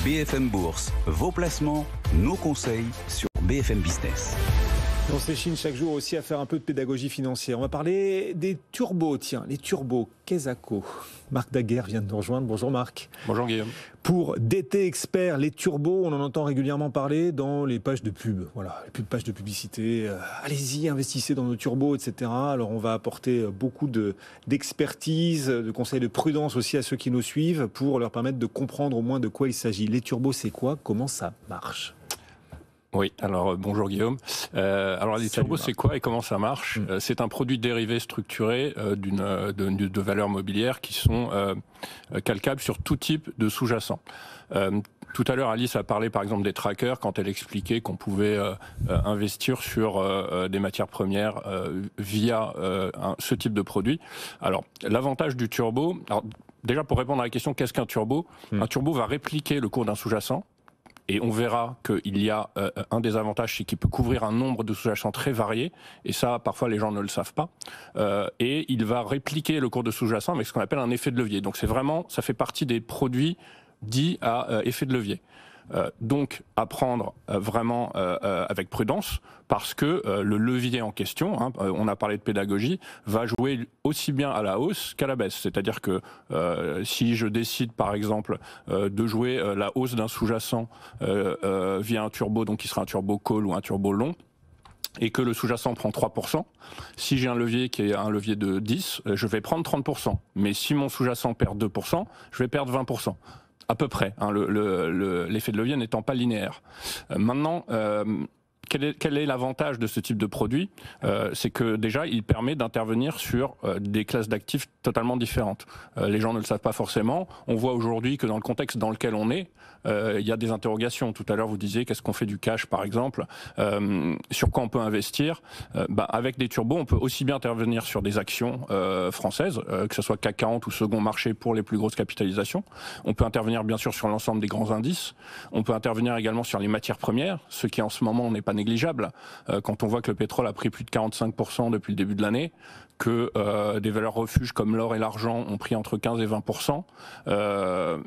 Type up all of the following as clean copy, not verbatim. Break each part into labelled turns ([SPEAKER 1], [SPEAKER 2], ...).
[SPEAKER 1] BFM Bourse, vos placements, nos conseils sur BFM Business.
[SPEAKER 2] On s'échine chaque jour aussi à faire un peu de pédagogie financière. On va parler des turbos. Tiens, les turbos, Quesaco. Marc Daguerre vient de nous rejoindre. Bonjour Marc.
[SPEAKER 3] Bonjour Guillaume.
[SPEAKER 2] Pour DT Expert, les turbos, on en entend régulièrement parler dans les pages de pub. Voilà, les pages de publicité. Allez-y, investissez dans nos turbos, etc. Alors on va apporter beaucoup d'expertise, de conseils de prudence aussi à ceux qui nous suivent pour leur permettre de comprendre au moins de quoi il s'agit. Les turbos, c'est quoi? Comment ça marche?
[SPEAKER 3] Oui, alors bonjour Guillaume. Alors les turbos, c'est quoi et comment ça marche? C'est un produit dérivé structuré de valeurs mobilières qui sont calcables sur tout type de sous-jacent. Tout à l'heure, Alice a parlé par exemple des trackers quand elle expliquait qu'on pouvait investir sur des matières premières via ce type de produit. Alors l'avantage du turbo, alors déjà pour répondre à la question qu'est-ce qu'un turbo? Un turbo va répliquer le cours d'un sous-jacent. Et on verra qu'il y a un des avantages, c'est qu'il peut couvrir un nombre de sous-jacents très variés. Et ça, parfois, les gens ne le savent pas. Et il va répliquer le cours de sous-jacent avec ce qu'on appelle un effet de levier. Donc c'est vraiment, ça fait partie des produits dits à effet de levier. Donc à prendre vraiment avec prudence parce que le levier en question, on a parlé de pédagogie, va jouer aussi bien à la hausse qu'à la baisse. C'est-à-dire que si je décide par exemple de jouer la hausse d'un sous-jacent via un turbo, donc qui sera un turbo call ou un turbo long, et que le sous-jacent prend 3%, si j'ai un levier qui est un levier de 10, je vais prendre 30%. Mais si mon sous-jacent perd 2%, je vais perdre 20%. À peu près, l'effet de levier n'étant pas linéaire. Maintenant, quel est l'avantage de ce type de produit? C'est que déjà, il permet d'intervenir sur des classes d'actifs totalement différentes. Les gens ne le savent pas forcément. On voit aujourd'hui que dans le contexte dans lequel on est, il y a des interrogations. Tout à l'heure, vous disiez qu'est-ce qu'on fait du cash, par exemple, sur quoi on peut investir. Avec des turbos, on peut aussi bien intervenir sur des actions françaises, que ce soit CAC 40 ou second marché pour les plus grosses capitalisations. On peut intervenir bien sûr sur l'ensemble des grands indices. On peut intervenir également sur les matières premières, ce qui en ce moment n'est pas négligeable. Quand on voit que le pétrole a pris plus de 45% depuis le début de l'année, que des valeurs refuges comme l'or et l'argent ont pris entre 15 et 20%.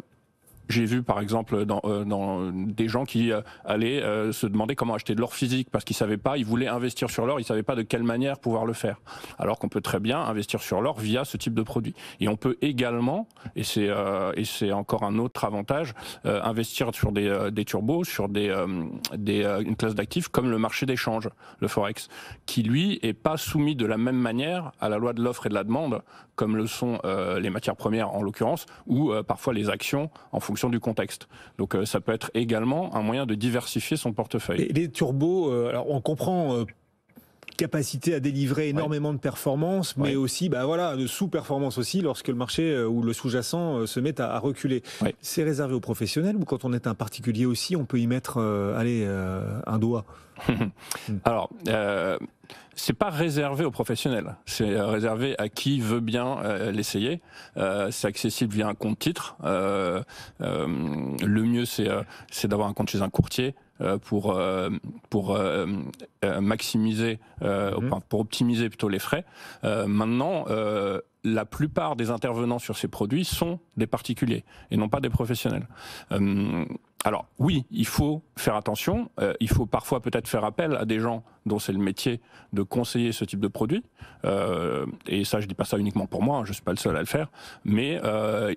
[SPEAKER 3] J'ai vu par exemple dans des gens qui allaient se demander comment acheter de l'or physique parce qu'ils savaient pas, ils voulaient investir sur l'or, ils savaient pas de quelle manière pouvoir le faire. Alors qu'on peut très bien investir sur l'or via ce type de produit. Et on peut également, et c'est encore un autre avantage, investir sur des turbos, sur une classe d'actifs comme le marché d'échange, le forex, qui lui est pas soumis de la même manière à la loi de l'offre et de la demande, comme le sont les matières premières en l'occurrence, ou parfois les actions en fonction du contexte. Donc ça peut être également un moyen de diversifier son portefeuille.
[SPEAKER 2] Et les turbos, alors on comprend capacité à délivrer énormément de performances, mais aussi de sous-performance aussi lorsque le marché ou le sous-jacent se met à reculer. C'est réservé aux professionnels ou quand on est un particulier aussi, on peut y mettre un doigt?
[SPEAKER 3] Alors, c'est pas réservé aux professionnels, c'est réservé à qui veut bien l'essayer. C'est accessible via un compte titre. Le mieux, c'est d'avoir un compte chez un courtier pour maximiser, pour optimiser plutôt les frais. Maintenant, la plupart des intervenants sur ces produits sont des particuliers et non pas des professionnels. Alors oui, il faut faire attention, il faut parfois peut-être faire appel à des gens dont c'est le métier de conseiller ce type de produit, et ça je dis pas ça uniquement pour moi, je suis pas le seul à le faire, mais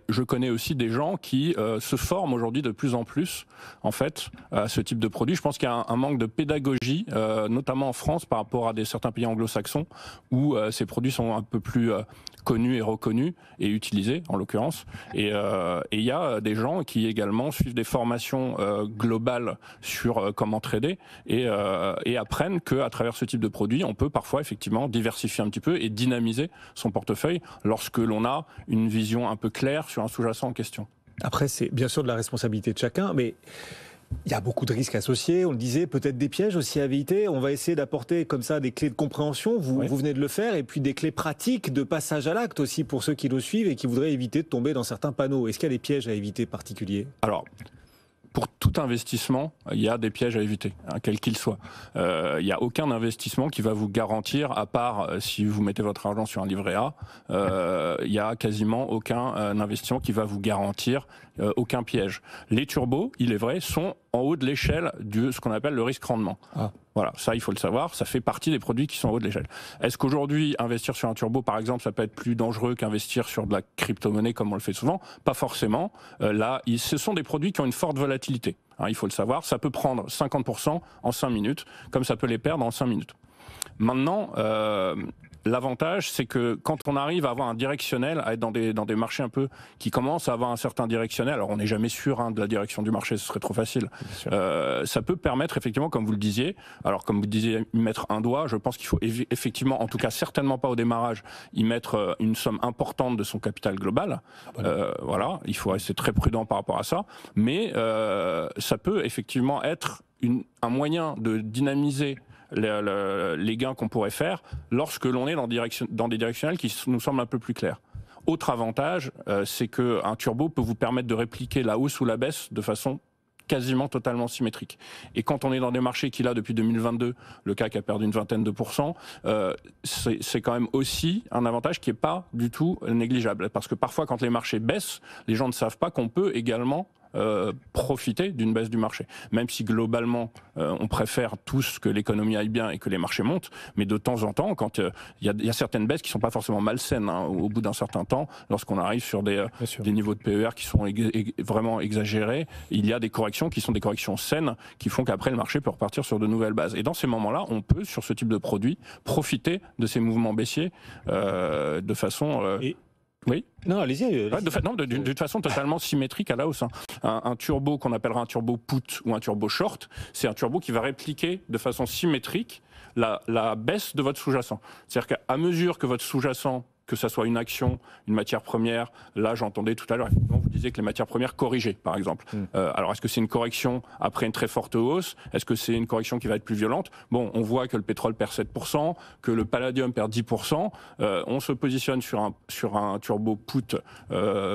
[SPEAKER 3] je connais aussi des gens qui se forment aujourd'hui de plus en plus en fait à ce type de produit. Je pense qu'il y a un manque de pédagogie, notamment en France par rapport à certains pays anglo-saxons où ces produits sont un peu plus connus et reconnus et utilisés en l'occurrence, et il y a des gens qui également suivent des formations globales sur comment trader et apprennent qu'à travers ce type de produit, on peut parfois effectivement diversifier un petit peu et dynamiser son portefeuille lorsque l'on a une vision un peu claire sur un sous-jacent en question.
[SPEAKER 2] Après, c'est bien sûr de la responsabilité de chacun, mais il y a beaucoup de risques associés, on le disait, peut-être des pièges aussi à éviter. On va essayer d'apporter comme ça des clés de compréhension, vous venez de le faire, et puis des clés pratiques de passage à l'acte aussi pour ceux qui nous suivent et qui voudraient éviter de tomber dans certains panneaux. Est-ce qu'il y a des pièges à éviter particuliers?
[SPEAKER 3] Alors, pour tout investissement, il y a des pièges à éviter, quel qu'il soit. Il n'y a aucun investissement qui va vous garantir, à part si vous mettez votre argent sur un livret A, il n'y a quasiment aucun investissement qui va vous garantir aucun piège. Les turbos, il est vrai, sont en haut de l'échelle de ce qu'on appelle le risque-rendement. Voilà, ça il faut le savoir, ça fait partie des produits qui sont en haut de l'échelle. Est-ce qu'aujourd'hui, investir sur un turbo, par exemple, ça peut être plus dangereux qu'investir sur de la crypto-monnaie comme on le fait souvent? Pas forcément. Là, ce sont des produits qui ont une forte volatilité. Il faut le savoir, ça peut prendre 50% en 5 minutes, comme ça peut les perdre en 5 minutes. Maintenant, l'avantage, c'est que quand on arrive à avoir un directionnel, à être dans des marchés un peu qui commencent à avoir un certain directionnel, alors on n'est jamais sûr de la direction du marché, ce serait trop facile. Ça peut permettre effectivement, comme vous le disiez, alors comme vous disiez, y mettre un doigt, je pense qu'il faut effectivement, en tout cas certainement pas au démarrage, y mettre une somme importante de son capital global. Voilà, il faut rester très prudent par rapport à ça, mais ça peut effectivement être un moyen de dynamiser les gains qu'on pourrait faire lorsque l'on est dans des directionnels qui nous semblent un peu plus clairs. Autre avantage, c'est qu'un turbo peut vous permettre de répliquer la hausse ou la baisse de façon quasiment totalement symétrique. Et quand on est dans des marchés qui, là, depuis 2022, le CAC a perdu une vingtaine de %, c'est quand même aussi un avantage qui n'est pas du tout négligeable. Parce que parfois, quand les marchés baissent, les gens ne savent pas qu'on peut également profiter d'une baisse du marché. Même si globalement, on préfère tous que l'économie aille bien et que les marchés montent, mais de temps en temps, quand il y a certaines baisses qui ne sont pas forcément malsaines, au bout d'un certain temps, lorsqu'on arrive sur des niveaux de PER qui sont vraiment exagérés, il y a des corrections qui sont des corrections saines qui font qu'après le marché peut repartir sur de nouvelles bases. Et dans ces moments-là, on peut, sur ce type de produit, profiter de ces mouvements baissiers de façon... Oui.
[SPEAKER 2] Non, allez-y.
[SPEAKER 3] D'une façon totalement symétrique à la hausse. Un turbo qu'on appellera un turbo put ou un turbo short, c'est un turbo qui va répliquer de façon symétrique la baisse de votre sous-jacent. C'est-à-dire qu'à mesure que votre sous-jacent, que ça soit une action, une matière première, là j'entendais tout à l'heure, vous disiez que les matières premières corrigeaient, par exemple. Alors est-ce que c'est une correction après une très forte hausse? Est-ce que c'est une correction qui va être plus violente? Bon, on voit que le pétrole perd 7%, que le palladium perd 10%. On se positionne sur un turbo put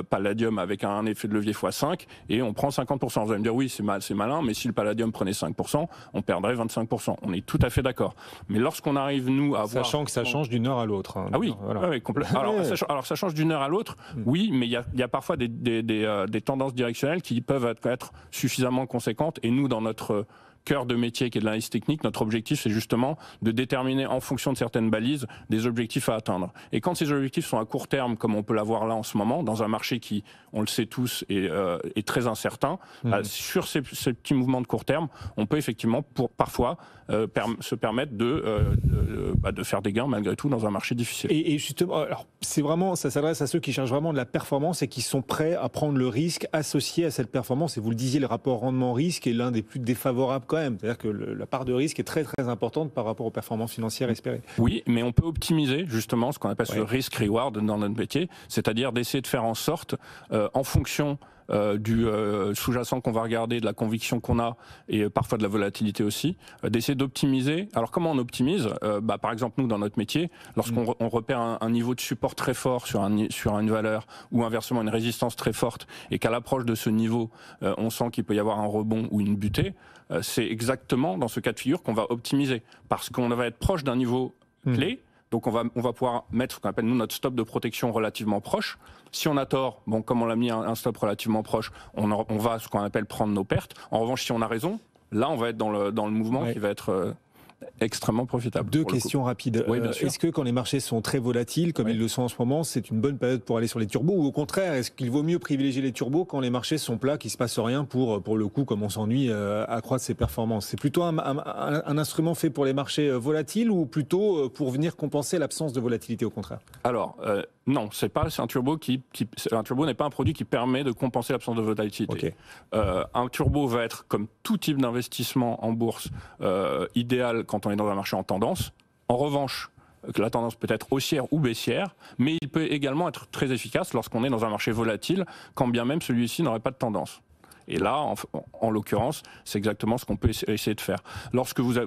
[SPEAKER 3] palladium avec un effet de levier x5 et on prend 50%. Vous allez me dire oui, c'est malin, mais si le palladium prenait 5%, on perdrait 25%. On est tout à fait d'accord. Mais lorsqu'on arrive, nous, à voir...
[SPEAKER 2] Sachant que ça change d'une heure à l'autre.
[SPEAKER 3] Ah oui, voilà. Oui, complètement. Alors ça change d'une heure à l'autre, oui, mais il y a parfois des tendances directionnelles qui peuvent être suffisamment conséquentes. Et nous, dans notre cœur de métier qui est de l'analyse technique, notre objectif c'est justement de déterminer en fonction de certaines balises des objectifs à atteindre. Et quand ces objectifs sont à court terme, comme on peut l'avoir là en ce moment, dans un marché qui, on le sait tous, est très incertain, sur ces petits mouvements de court terme, on peut effectivement parfois se permettre de faire des gains malgré tout dans un marché difficile.
[SPEAKER 2] Et justement, alors ça s'adresse à ceux qui cherchent vraiment de la performance et qui sont prêts à prendre le risque associé à cette performance. Et vous le disiez, le rapport rendement-risque est l'un des plus défavorables quand même. C'est-à-dire que la part de risque est très très importante par rapport aux performances financières espérées.
[SPEAKER 3] Oui, mais on peut optimiser justement ce qu'on appelle ce risk-reward dans notre métier, c'est-à-dire d'essayer de faire en sorte, en fonction du sous-jacent qu'on va regarder, de la conviction qu'on a et parfois de la volatilité aussi, d'essayer d'optimiser. Alors comment on optimise? Par exemple, nous, dans notre métier, lorsqu'on repère un niveau de support très fort sur une valeur ou inversement une résistance très forte et qu'à l'approche de ce niveau, on sent qu'il peut y avoir un rebond ou une butée, c'est exactement dans ce cas de figure qu'on va optimiser parce qu'on va être proche d'un niveau clé. Donc on va pouvoir mettre ce qu'on appelle nous notre stop de protection relativement proche. Si on a tort, bon comme on l'a mis un stop relativement proche, on va ce qu'on appelle prendre nos pertes. En revanche, si on a raison, là on va être dans le mouvement qui va être extrêmement profitable.
[SPEAKER 2] Deux questions rapides.
[SPEAKER 3] Oui, bien sûr.
[SPEAKER 2] Est-ce que quand les marchés sont très volatiles, comme ils le sont en ce moment, c'est une bonne période pour aller sur les turbos ou au contraire, est-ce qu'il vaut mieux privilégier les turbos quand les marchés sont plats, qu'il ne se passe rien pour le coup, comme on s'ennuie, accroître ses performances? C'est plutôt un instrument fait pour les marchés volatiles ou plutôt pour venir compenser l'absence de volatilité au contraire? Alors,
[SPEAKER 3] non, c'est un turbo un turbo n'est pas un produit qui permet de compenser l'absence de volatilité.
[SPEAKER 2] Okay.
[SPEAKER 3] Un turbo va être, comme tout type d'investissement en bourse, idéal quand on est dans un marché en tendance. En revanche, la tendance peut être haussière ou baissière, mais il peut également être très efficace lorsqu'on est dans un marché volatile, quand bien même celui-ci n'aurait pas de tendance. Et là, en l'occurrence, c'est exactement ce qu'on peut essayer de faire. Lorsque vous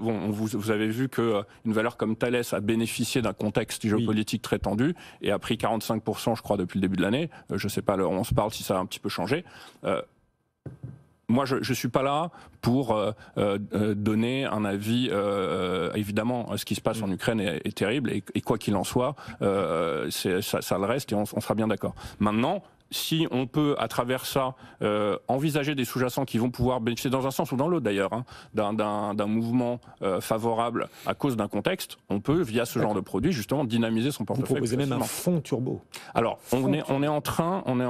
[SPEAKER 3] avez vu qu'une valeur comme Thales a bénéficié d'un contexte géopolitique très tendu et a pris 45%, je crois, depuis le début de l'année, je ne sais pas à l'heure où on se parle si ça a un petit peu changé, moi, je ne suis pas là pour donner un avis. Évidemment, ce qui se passe en Ukraine est terrible et quoi qu'il en soit, ça le reste et on sera bien d'accord. Maintenant, si on peut, à travers ça, envisager des sous-jacents qui vont pouvoir bénéficier dans un sens ou dans l'autre d'ailleurs, hein, d'un mouvement favorable à cause d'un contexte, on peut, via ce genre de produit, justement, dynamiser son portefeuille.
[SPEAKER 2] Vous proposez même un fonds turbo.
[SPEAKER 3] Alors, on est en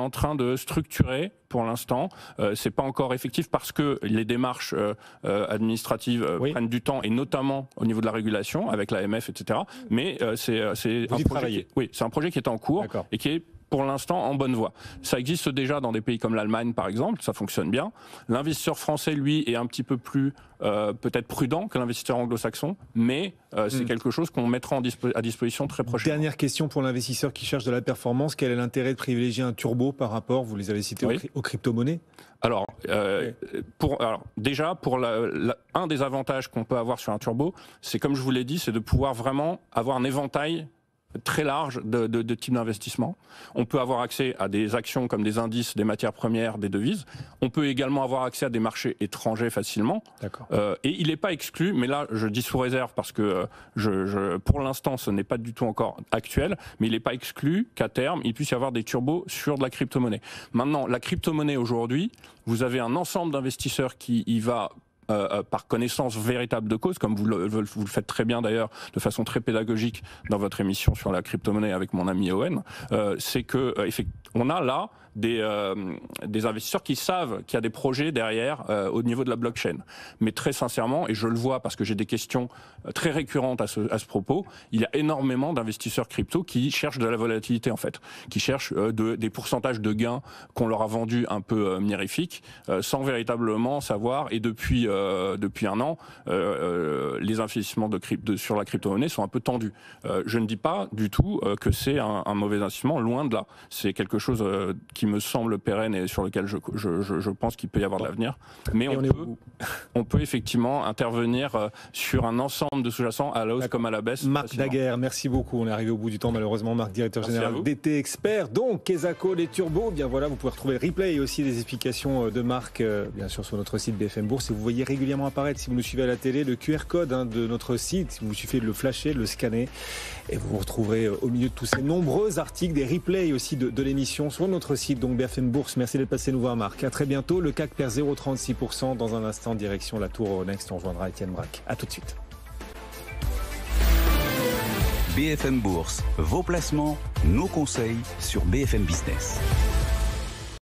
[SPEAKER 3] train de structurer. Pour l'instant, c'est pas encore effectif parce que les démarches administratives prennent du temps, et notamment au niveau de la régulation avec l'AMF, etc. Mais c'est un projet qui est en cours et qui est pour l'instant en bonne voie. Ça existe déjà dans des pays comme l'Allemagne, par exemple, ça fonctionne bien. L'investisseur français, lui, est un petit peu plus peut-être prudent que l'investisseur anglo-saxon, mais c'est quelque chose qu'on mettra à disposition très prochainement.
[SPEAKER 2] Dernière question pour l'investisseur qui cherche de la performance. Quel est l'intérêt de privilégier un turbo par rapport, vous les avez cités, aux crypto-monnaies ?
[SPEAKER 3] Alors, déjà, un des avantages qu'on peut avoir sur un turbo, c'est, comme je vous l'ai dit, c'est de pouvoir vraiment avoir un éventail très large de types d'investissement. On peut avoir accès à des actions comme des indices, des matières premières, des devises. On peut également avoir accès à des marchés étrangers facilement. Et il n'est pas exclu, mais là je dis sous réserve parce que pour l'instant ce n'est pas du tout encore actuel, mais il n'est pas exclu qu'à terme il puisse y avoir des turbos sur de la crypto-monnaie. Maintenant, la crypto-monnaie aujourd'hui, vous avez un ensemble d'investisseurs qui y va par connaissance véritable de cause, comme vous le faites très bien d'ailleurs, de façon très pédagogique dans votre émission sur la crypto-monnaie avec mon ami Owen, c'est que on a là des investisseurs qui savent qu'il y a des projets derrière au niveau de la blockchain. Mais très sincèrement, et je le vois parce que j'ai des questions très récurrentes à ce propos, il y a énormément d'investisseurs crypto qui cherchent de la volatilité en fait, qui cherchent des pourcentages de gains qu'on leur a vendus un peu mirifiques, sans véritablement savoir. Et depuis un an, les investissements sur la crypto-monnaie sont un peu tendus. Je ne dis pas du tout que c'est un mauvais investissement, loin de là. C'est quelque chose qui me semble pérenne et sur lequel je pense qu'il peut y avoir de l'avenir. Mais on peut effectivement intervenir sur un ensemble de sous-jacents à la hausse comme à la baisse.
[SPEAKER 2] Marc Daguerre, merci beaucoup. On est arrivé au bout du temps malheureusement. Marc, directeur général d'ET Expert. Donc, Kesako, les turbos, bien voilà, vous pouvez retrouver le replay et aussi des explications de Marc, bien sûr, sur notre site BFM Bourse. Et vous voyez régulièrement apparaître, si vous nous suivez à la télé, le QR code de notre site. Il vous suffit de le flasher, de le scanner. Et vous vous retrouverez au milieu de tous ces nombreux articles, des replays aussi de l'émission sur notre site, donc BFM Bourse. Merci d'être passé nous voir, Marc. À très bientôt. Le CAC perd 0,36%. Dans un instant, direction la Tour Euronext. On rejoindra Étienne Braque. À tout de suite.
[SPEAKER 1] BFM Bourse, vos placements, nos conseils sur BFM Business.